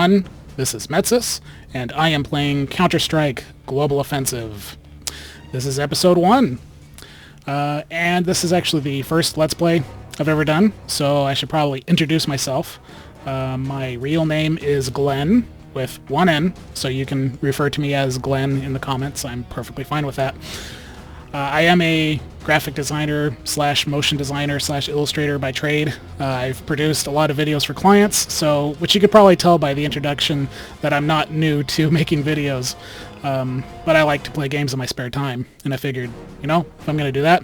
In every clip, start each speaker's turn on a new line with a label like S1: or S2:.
S1: 1. This is Metsys, and I am playing Counter-Strike Global Offensive. This is episode 1. And this is actually the first Let's Play I've ever done, so I should probably introduce myself. My real name is Glen, with one N, so you can refer to me as Glen in the comments. I'm perfectly fine with that. I am a graphic designer slash motion designer slash illustrator by trade. I've produced a lot of videos for clients, so which you could probably tell by the introduction that I'm not new to making videos. But I like to play games in my spare time, and I figured, you know, if I'm going to do that,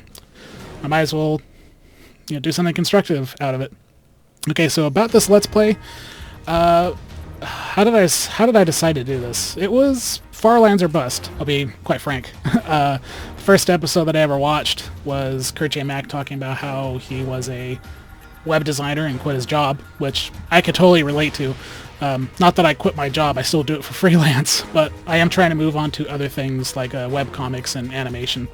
S1: I might as well, you know, do something constructive out of it. Okay, so about this Let's Play, how did I decide to do this? It was Farlands or bust, I'll be quite frank. First episode that I ever watched was Kurt J. Mack talking about how he was a web designer and quit his job, which I could totally relate to. Not that I quit my job, I still do it for freelance, but I am trying to move on to other things like web comics and animation.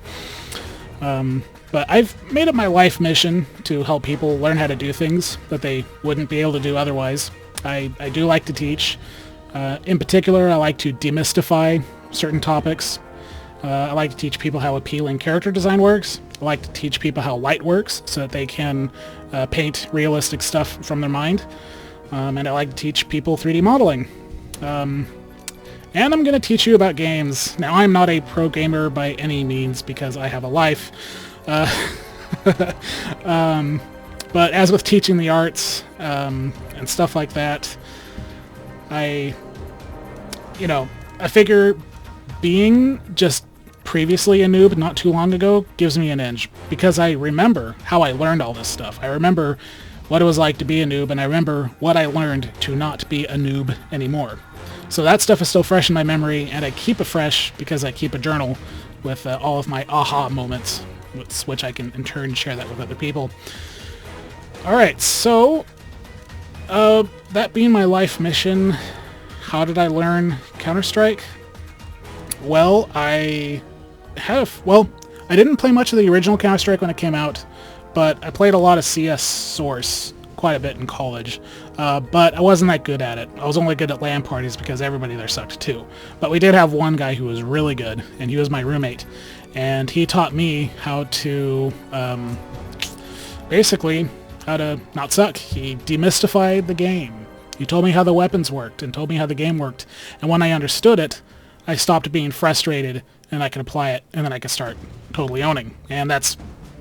S1: But I've made it my life mission to help people learn how to do things that they wouldn't be able to do otherwise. I do like to teach. In particular, I like to demystify certain topics. I like to teach people how appealing character design works. I like to teach people how light works so that they can paint realistic stuff from their mind. And I like to teach people 3D modeling. And I'm going to teach you about games. Now, I'm not a pro gamer by any means because I have a life. But as with teaching the arts and stuff like that, I figure being just previously a noob not too long ago gives me an edge because I remember how I learned all this stuff. I remember what it was like to be a noob, and I remember what I learned to not be a noob anymore. So that stuff is still fresh in my memory, and I keep it fresh because I keep a journal with all of my aha moments, which I can in turn share that with other people. Alright, so that being my life mission, how did I learn Counter-Strike? Well, I didn't play much of the original Counter-Strike when it came out, but I played a lot of CS Source quite a bit in college, but I wasn't that good at it. I was only good at LAN parties because everybody there sucked too. But we did have one guy who was really good, and he was my roommate, and he taught me how to, basically, how to not suck. He demystified the game. He told me how the weapons worked and told me how the game worked. And when I understood it, I stopped being frustrated and I could apply it, and then I could start totally owning. And that's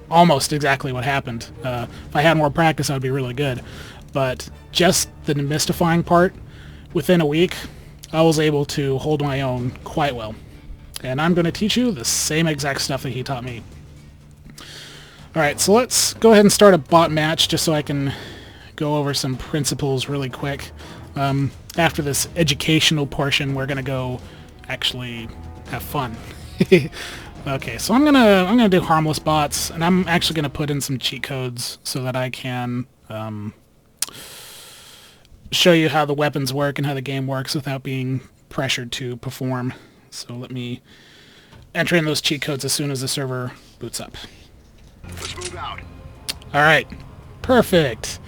S1: almost exactly what happened. If I had more practice, I would be really good. But just the demystifying part, within a week, I was able to hold my own quite well. And I'm going to teach you the same exact stuff that he taught me. Alright, so let's go ahead and start a bot match just so I can go over some principles really quick. After this educational portion, we're going to go actually have fun. Okay, so I'm gonna do harmless bots, and I'm actually gonna put in some cheat codes so that I can show you how the weapons work and how the game works without being pressured to perform. So let me enter in those cheat codes as soon as the server boots up.
S2: Let's move out.
S1: Alright, perfect.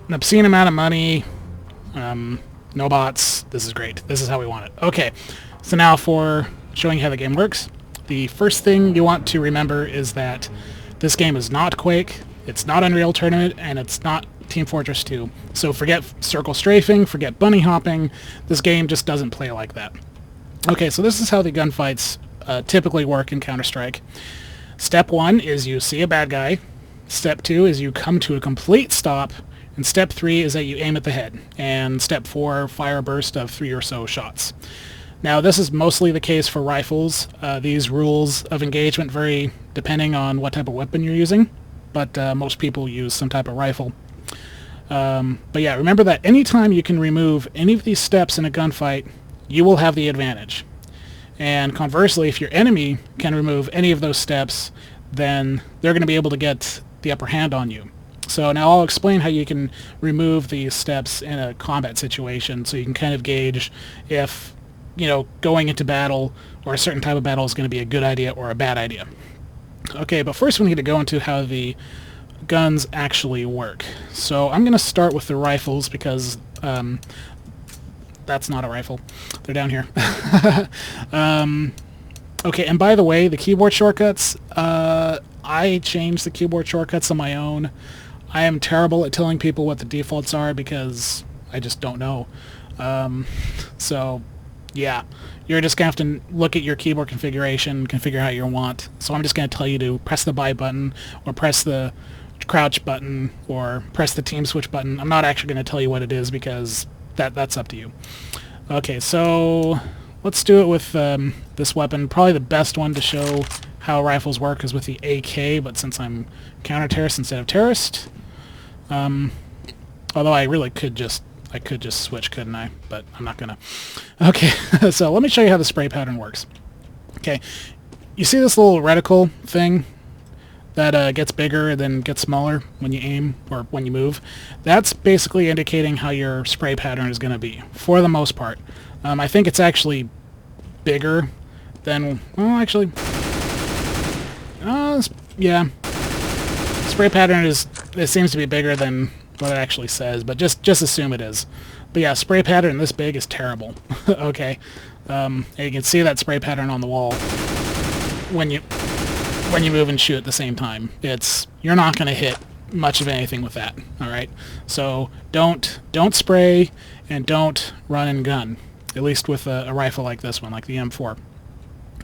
S1: An obscene amount of money, no bots. This is great. This is how we want it. Okay, so now for showing you how the game works. The first thing you want to remember is that this game is not Quake, it's not Unreal Tournament, and it's not Team Fortress 2. So forget circle strafing, forget bunny hopping. This game just doesn't play like that. Okay, so this is how the gunfights typically work in Counter-Strike. Step 1 is you see a bad guy. Step 2 is you come to a complete stop. And step 3 is that you aim at the head. And step 4, fire a burst of 3 or so shots. Now, this is mostly the case for rifles. These rules of engagement vary depending on what type of weapon you're using, but most people use some type of rifle. But yeah, remember that anytime you can remove any of these steps in a gunfight, you will have the advantage. And conversely, if your enemy can remove any of those steps, then they're going to be able to get the upper hand on you. So now I'll explain how you can remove these steps in a combat situation so you can kind of gauge if, you know, going into battle or a certain type of battle is going to be a good idea or a bad idea. Okay, but first we need to go into how the guns actually work. So I'm going to start with the rifles because that's not a rifle. They're down here. Okay, and by the way, the keyboard shortcuts, I changed the keyboard shortcuts on my own. I am terrible at telling people what the defaults are because I just don't know. So, yeah, you're just going to have to look at your keyboard configuration, configure how you want. So I'm just going to tell you to press the buy button or press the crouch button or press the team switch button. I'm not actually going to tell you what it is because that's up to you. Okay, so let's do it with this weapon. Probably the best one to show how rifles work is with the AK, but since I'm counter-terrorist instead of terrorist, although I really could just switch, couldn't I? But I'm not gonna. Okay, so let me show you how the spray pattern works. Okay, you see this little reticle thing that gets bigger and then gets smaller when you aim or when you move? That's basically indicating how your spray pattern is going to be, for the most part. I think it's actually bigger than, well, actually, yeah. Spray pattern it seems to be bigger than what it actually says, but just assume it is. But yeah, spray pattern this big is terrible. Okay, and you can see that spray pattern on the wall when you move and shoot at the same time. You're not going to hit much of anything with that. All right, so don't spray and don't run and gun, at least with a rifle like this one, like the M4.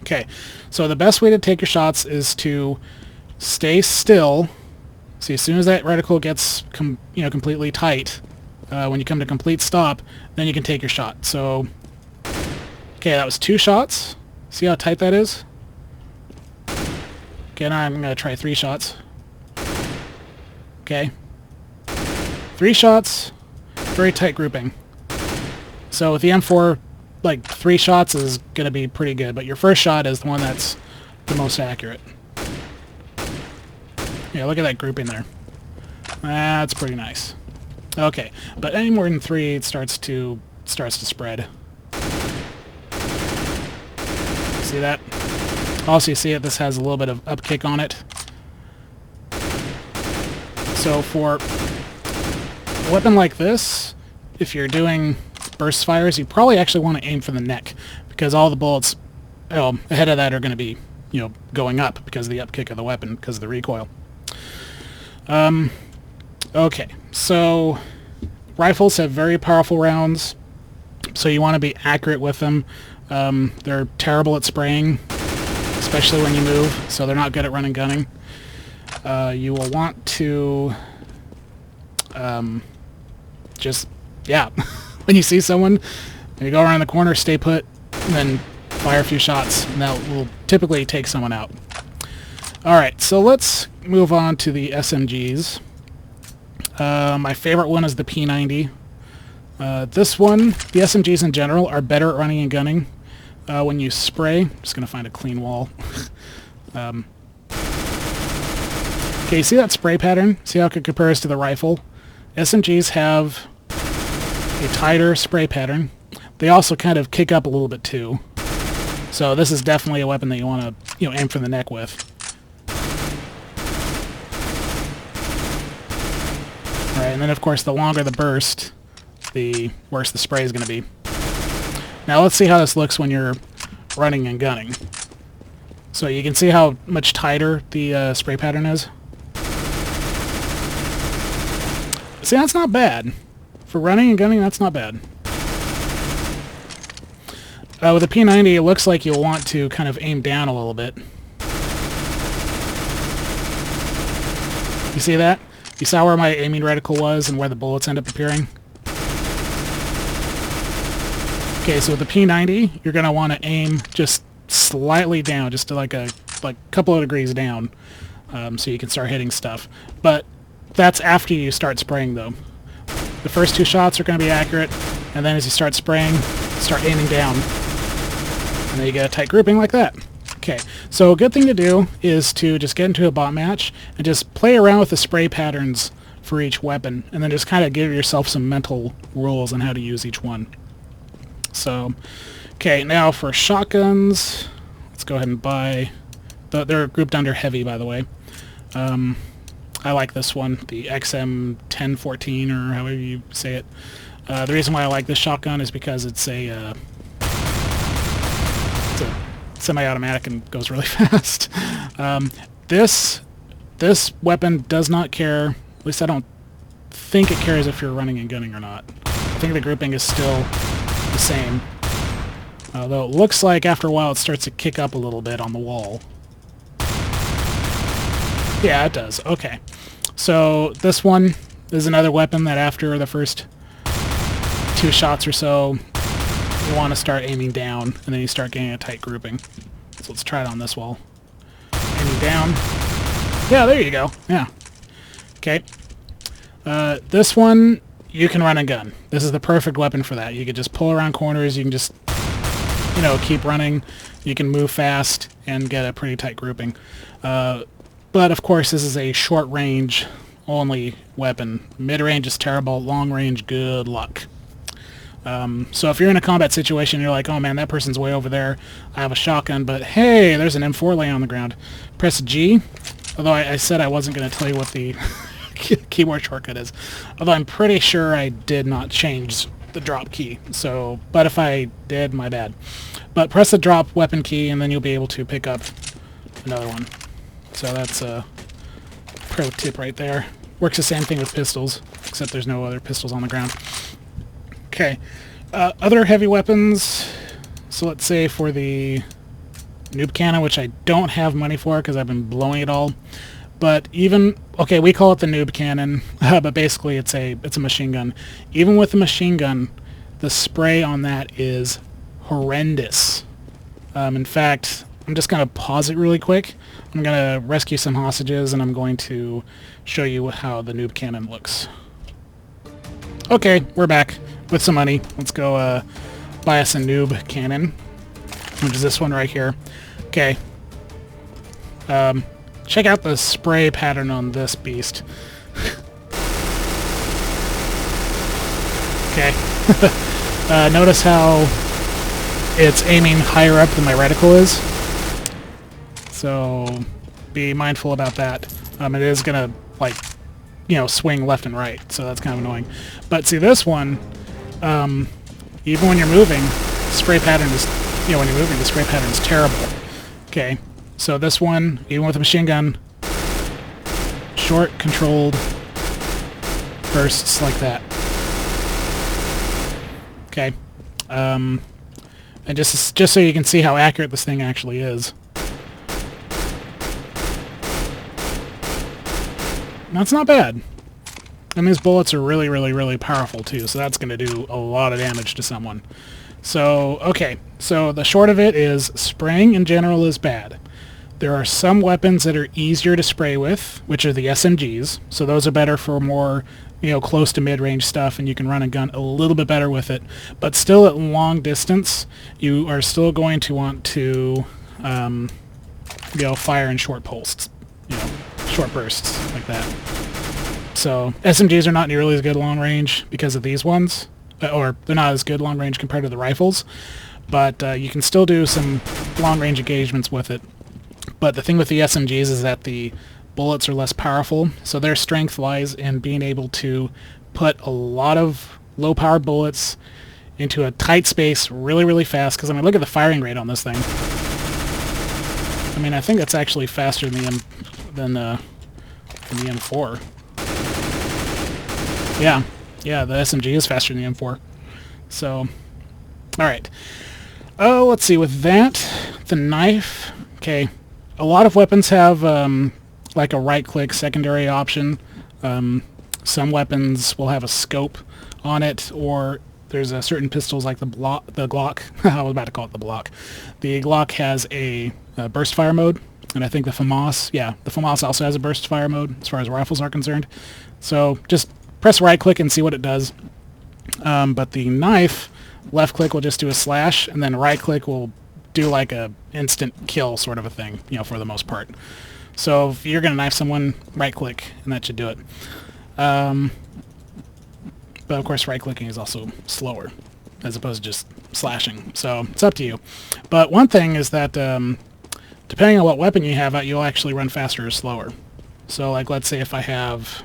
S1: Okay, so the best way to take your shots is to stay still. See, as soon as that reticle gets completely tight, when you come to complete stop, then you can take your shot. So, okay, that was 2 shots. See how tight that is? Okay, now I'm going to try 3 shots. Okay. 3 shots, very tight grouping. So with the M4, like 3 shots is going to be pretty good, but your first shot is the one that's the most accurate. Yeah, look at that grouping there. That's pretty nice. Okay, but any more than 3, it starts to spread. See that? Also, you see it. This has a little bit of upkick on it. So for a weapon like this, if you're doing burst fires, you probably actually want to aim for the neck because all the bullets ahead of that are going to be going up because of the upkick of the weapon because of the recoil. Okay, so rifles have very powerful rounds, so you want to be accurate with them. They're terrible at spraying, especially when you move, so they're not good at running gunning. You will want to just, yeah, when you see someone, you go around the corner, stay put, and then fire a few shots, and that will typically take someone out. Alright, so let's move on to the SMGs. My favorite one is the P90. This one, the SMGs in general, are better at running and gunning. When you spray, I'm just going to find a clean wall. Okay, see that spray pattern? See how it compares to the rifle? SMGs have a tighter spray pattern. They also kind of kick up a little bit too. So this is definitely a weapon that you want to aim for the neck with. Right, and then of course the longer the burst, the worse the spray is going to be. Now let's see how this looks when you're running and gunning. So you can see how much tighter the spray pattern is. See, that's not bad. For running and gunning, that's not bad. With the P90, it looks like you'll want to kind of aim down a little bit. You see that? You saw where my aiming reticle was and where the bullets end up appearing? Okay, so with the P90, you're going to want to aim just slightly down, just to like a couple of degrees down, so you can start hitting stuff. But that's after you start spraying, though. The first 2 shots are going to be accurate, and then as you start spraying, start aiming down. And then you get a tight grouping like that. Okay, so a good thing to do is to just get into a bot match and just play around with the spray patterns for each weapon, and then just kind of give yourself some mental rules on how to use each one. So, okay, now for shotguns, let's go ahead and buy... They're grouped under heavy, by the way. I like this one, the XM1014, or however you say it. The reason why I like this shotgun is because it's a semi-automatic and goes really fast. This weapon does not care. At least I don't think it cares if you're running and gunning or not. I think the grouping is still the same. Though it looks like after a while it starts to kick up a little bit on the wall. Yeah, it does. Okay. So this one is another weapon that after the first 2 shots or so, you want to start aiming down, and then you start getting a tight grouping. So let's try it on this wall. Aiming down. Yeah, there you go. Yeah. Okay. This one, you can run and gun. This is the perfect weapon for that. You can just pull around corners, you can just, you know, keep running. You can move fast and get a pretty tight grouping. But of course, this is a short range only weapon. Mid-range is terrible. Long range, good luck. So if you're in a combat situation, you're like, oh man, that person's way over there. I have a shotgun, but hey, there's an M4 laying on the ground. Press G. Although I said I wasn't going to tell you what the keyboard shortcut is. Although I'm pretty sure I did not change the drop key. So, but if I did, my bad. But press the drop weapon key, and then you'll be able to pick up another one. So that's a pro tip right there. Works the same thing with pistols, except there's no other pistols on the ground. Okay. Other heavy weapons. So let's say for the noob cannon, which I don't have money for because I've been blowing it all. But even, okay, we call it the noob cannon, but basically it's a machine gun. Even with the machine gun, the spray on that is horrendous. In fact, I'm just going to pause it really quick. I'm going to rescue some hostages, and I'm going to show you how the noob cannon looks. Okay, we're back with some money. Let's go buy us a noob cannon, which is this one right here. Okay. Check out the spray pattern on this beast. Okay. Notice how it's aiming higher up than my reticle is. So be mindful about that. It is gonna, like, you know, swing left and right, so that's kind of annoying. But see, this one, even when you're moving, spray pattern is, you know, when you're moving, the spray pattern is terrible. Okay, so this one, even with a machine gun, short, controlled bursts like that. Okay, and just so you can see how accurate this thing actually is. That's not bad. And these bullets are really, really, really powerful too, so that's going to do a lot of damage to someone. So, okay, so the short of it is spraying in general is bad. There are some weapons that are easier to spray with, which are the SMGs, so those are better for more, you know, close to mid-range stuff, and you can run a gun a little bit better with it. But still at long distance, you are still going to want to, you know, fire in short pulses, you know, short bursts like that. So SMGs are not nearly as good long range because of these ones, or they're not as good long range compared to the rifles, but you can still do some long range engagements with it. But the thing with the SMGs is that the bullets are less powerful, so their strength lies in being able to put a lot of low power bullets into a tight space really, really fast, because I mean, look at the firing rate on this thing. I mean, I think it's actually faster than the M4. Yeah, the SMG is faster than the M4. So, alright. Oh, let's see, with that, the knife, okay, a lot of weapons have, like a right-click secondary option. Some weapons will have a scope on it, or there's certain pistols like the Glock, I was about to call it the Block. The Glock has a burst fire mode, and I think the FAMAS also has a burst fire mode as far as rifles are concerned. So just press right click and see what it does. But the knife, left click will just do a slash, and then right click will do like a instant kill sort of a thing, you know, for the most part. So if you're gonna knife someone, right click, and that should do it. But of course right clicking is also slower as opposed to just slashing, so it's up to you. But one thing is that depending on what weapon you have out, you'll actually run faster or slower. So like, let's say if I have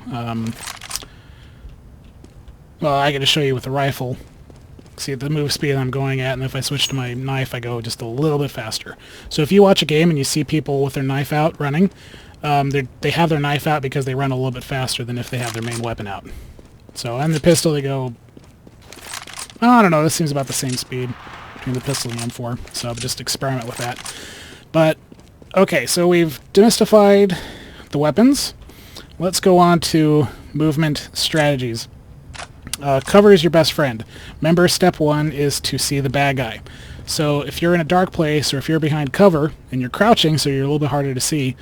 S1: Well, I can just show you with the rifle. See the move speed I'm going at, and if I switch to my knife, I go just a little bit faster. So if you watch a game and you see people with their knife out running, they have their knife out because they run a little bit faster than if they have their main weapon out. So on the pistol, they go, oh, I don't know, this seems about the same speed between the pistol and the M4, so just experiment with that. But, okay, so we've demystified the weapons. Let's go on to movement strategies. Cover is your best friend. Remember, step 1 is to see the bad guy. So if you're in a dark place or if you're behind cover and you're crouching so you're a little bit harder to see,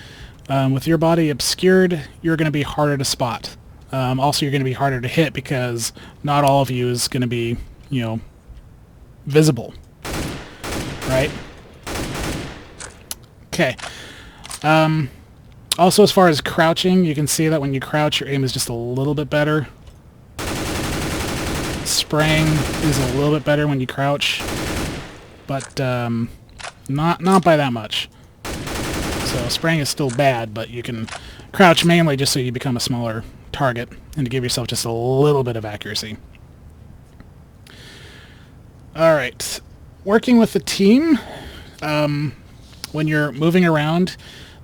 S1: with your body obscured, you're going to be harder to spot. Also, you're going to be harder to hit because not all of you is going to be, visible. Right? Okay. Also, as far as crouching, you can see that when you crouch, your aim is just a little bit better. Spraying is a little bit better when you crouch, but not by that much. So spraying is still bad, but you can crouch mainly just so you become a smaller target and to give yourself just a little bit of accuracy. Alright, working with the team, when you're moving around,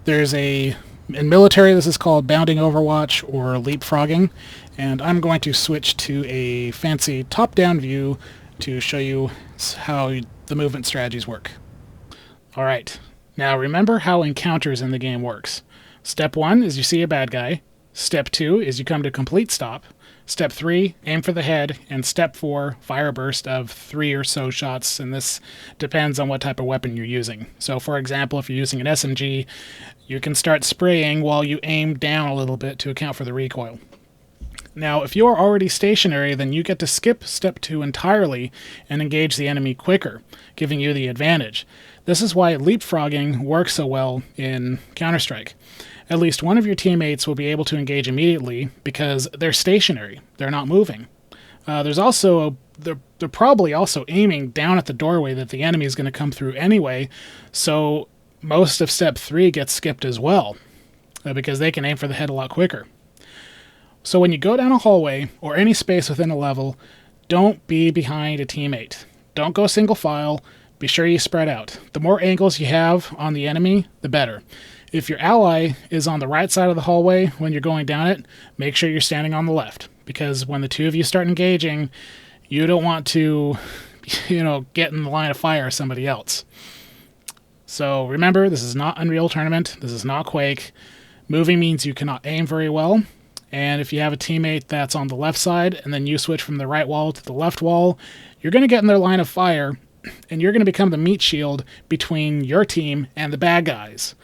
S1: there's in military this is called bounding overwatch or leapfrogging, and I'm going to switch to a fancy top-down view to show you how the movement strategies work. Alright, now remember how encounters in the game works. Step 1 is you see a bad guy. Step 2 is you come to complete stop. Step 3, aim for the head. And Step 4, fire a burst of 3 or so shots, and this depends on what type of weapon you're using. So for example, if you're using an SMG, you can start spraying while you aim down a little bit to account for the recoil. Now, if you are already stationary, then you get to skip Step 2 entirely and engage the enemy quicker, giving you the advantage. This is why leapfrogging works so well in Counter-Strike. At least one of your teammates will be able to engage immediately because they're stationary. They're not moving. They're probably also aiming down at the doorway that the enemy is going to come through anyway, so most of Step 3 gets skipped as well, because they can aim for the head a lot quicker. So when you go down a hallway or any space within a level, don't be behind a teammate. Don't go single file. Be sure you spread out. The more angles you have on the enemy, the better. If your ally is on the right side of the hallway when you're going down it, make sure you're standing on the left, because when the two of you start engaging, you don't want to, get in the line of fire of somebody else. So remember, this is not Unreal Tournament. This is not Quake. Moving means you cannot aim very well. And if you have a teammate that's on the left side and then you switch from the right wall to the left wall, you're going to get in their line of fire and you're going to become the meat shield between your team and the bad guys.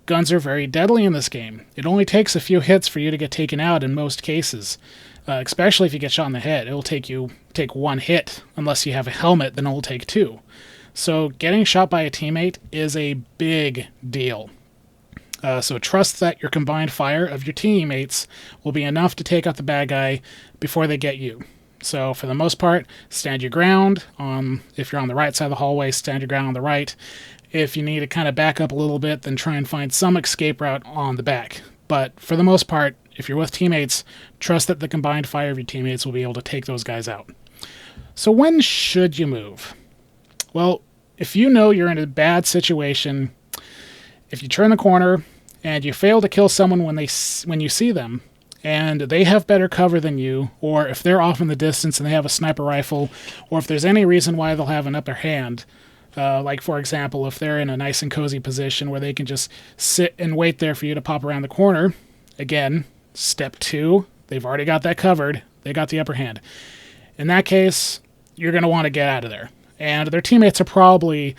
S1: Guns are very deadly in this game. It only takes a few hits for you to get taken out in most cases, especially if you get shot in the head. It will take one hit. Unless you have a helmet, then it will take 2. So getting shot by a teammate is a big deal. So trust that your combined fire of your teammates will be enough to take out the bad guy before they get you. So for the most part, stand your ground. If you're on the right side of the hallway, stand your ground on the right. If you need to kind of back up a little bit, then try and find some escape route on the back. But for the most part, if you're with teammates, trust that the combined fire of your teammates will be able to take those guys out. So when should you move? Well, if you know you're in a bad situation, if you turn the corner and you fail to kill someone when you see them, and they have better cover than you, or if they're off in the distance and they have a sniper rifle, or if there's any reason why they'll have an upper hand, like for example, if they're in a nice and cozy position where they can just sit and wait there for you to pop around the corner, again, Step 2, they've already got that covered, they got the upper hand. In that case, you're going to want to get out of there. And their teammates are probably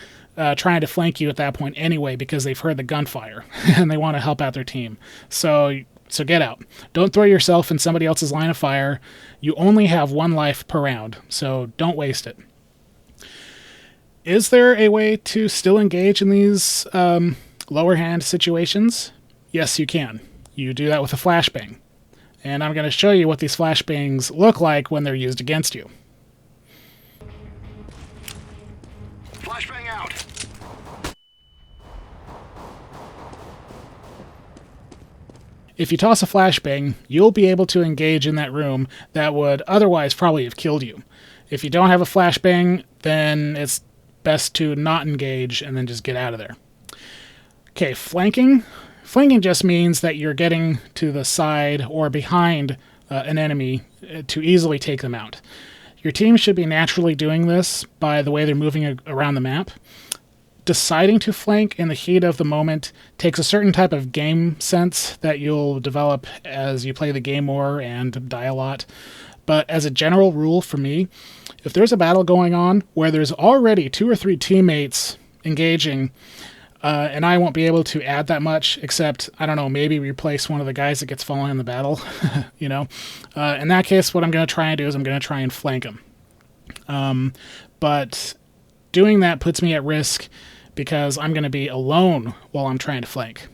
S1: trying to flank you at that point anyway because they've heard the gunfire and they want to help out their team. So get out. Don't throw yourself in somebody else's line of fire. You only have 1 life per round, so don't waste it. Is there a way to still engage in these lower hand situations? Yes, you can. You do that with a flashbang. And I'm going to show you what these flashbangs look like when they're used against you.
S2: Flashbang out.
S1: if you toss a flashbang, you'll be able to engage in that room that would otherwise probably have killed you. If you don't have a flashbang, then it's best to not engage and then just get out of there. Okay, flanking. Flanking just means that you're getting to the side or behind an enemy to easily take them out. Your team should be naturally doing this by the way they're moving around the map. Deciding to flank in the heat of the moment takes a certain type of game sense that you'll develop as you play the game more and die a lot. But as a general rule for me, if there's a battle going on where there's already 2 or 3 teammates engaging, and I won't be able to add that much, except, I don't know, maybe replace one of the guys that gets fallen in the battle, you know. In that case, what I'm going to try and do is I'm going to try and flank them. But doing that puts me at risk because I'm going to be alone while I'm trying to flank.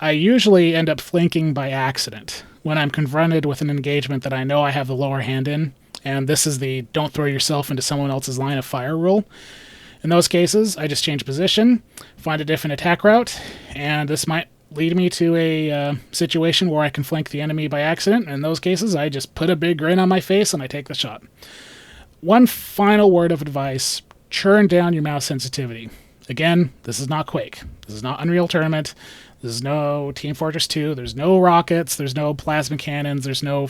S1: I usually end up flanking by accident when I'm confronted with an engagement that I know I have the lower hand in, and this is the don't throw yourself into someone else's line of fire rule. In those cases, I just change position, find a different attack route, and this might lead me to a situation where I can flank the enemy by accident. In those cases, I just put a big grin on my face and I take the shot. One final word of advice, churn down your mouse sensitivity. Again, this is not Quake. This is not Unreal Tournament. This is no Team Fortress 2. There's no rockets. There's no plasma cannons. There's no,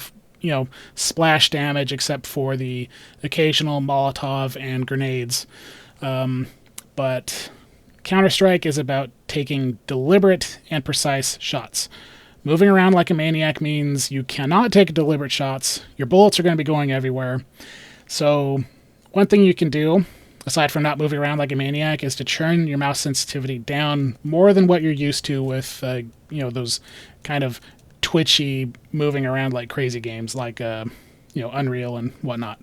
S1: splash damage except for the occasional Molotov and grenades. But Counter-Strike is about taking deliberate and precise shots. Moving around like a maniac means you cannot take deliberate shots. Your bullets are going to be going everywhere. So one thing you can do, aside from not moving around like a maniac, is to churn your mouse sensitivity down more than what you're used to with, those kind of twitchy, moving around like crazy games like, Unreal and whatnot.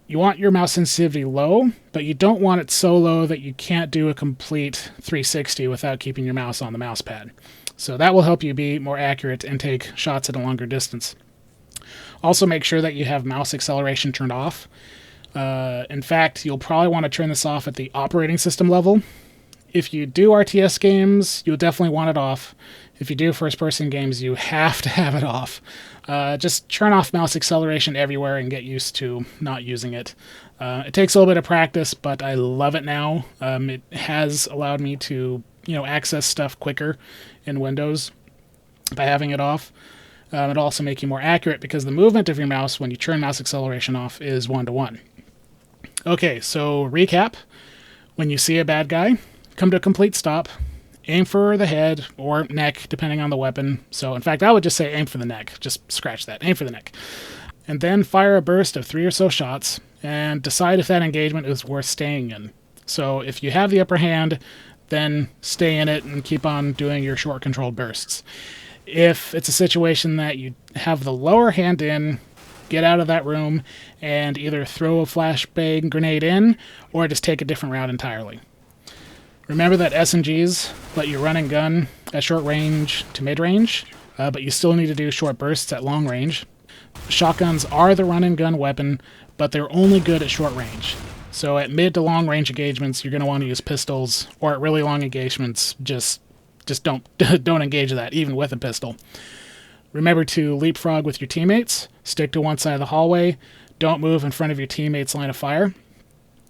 S1: You want your mouse sensitivity low, but you don't want it so low that you can't do a complete 360 without keeping your mouse on the mouse pad. So that will help you be more accurate and take shots at a longer distance. Also make sure that you have mouse acceleration turned off. In fact, you'll probably want to turn this off at the operating system level. If you do RTS games, you'll definitely want it off. If you do first-person games, you have to have it off. Just turn off mouse acceleration everywhere and get used to not using it. It takes a little bit of practice, but I love it now. It has allowed me to, access stuff quicker in Windows by having it off. It'll also make you more accurate because the movement of your mouse when you turn mouse acceleration off is 1-to-1. Okay, so recap. When you see a bad guy, come to a complete stop. Aim for the head or neck, depending on the weapon. So, in fact, I would just say aim for the neck. Just scratch that. Aim for the neck. And then fire a burst of 3 or so shots and decide if that engagement is worth staying in. So, if you have the upper hand, then stay in it and keep on doing your short controlled bursts. If it's a situation that you have the lower hand in, get out of that room and either throw a flashbang grenade in or just take a different route entirely. Remember that SMGs let you run and gun at short range to mid-range, but you still need to do short bursts at long range. Shotguns are the run and gun weapon, but they're only good at short range. So at mid to long range engagements, you're going to want to use pistols, or at really long engagements, just don't engage that, even with a pistol. Remember to leapfrog with your teammates, stick to one side of the hallway, don't move in front of your teammates' line of fire.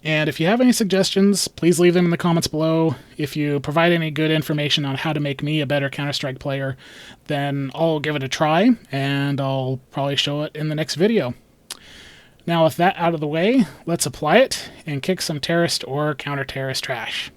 S1: And if you have any suggestions, please leave them in the comments below. If you provide any good information on how to make me a better Counter-Strike player, then I'll give it a try, and I'll probably show it in the next video. Now with that out of the way, let's apply it and kick some terrorist or counter-terrorist trash.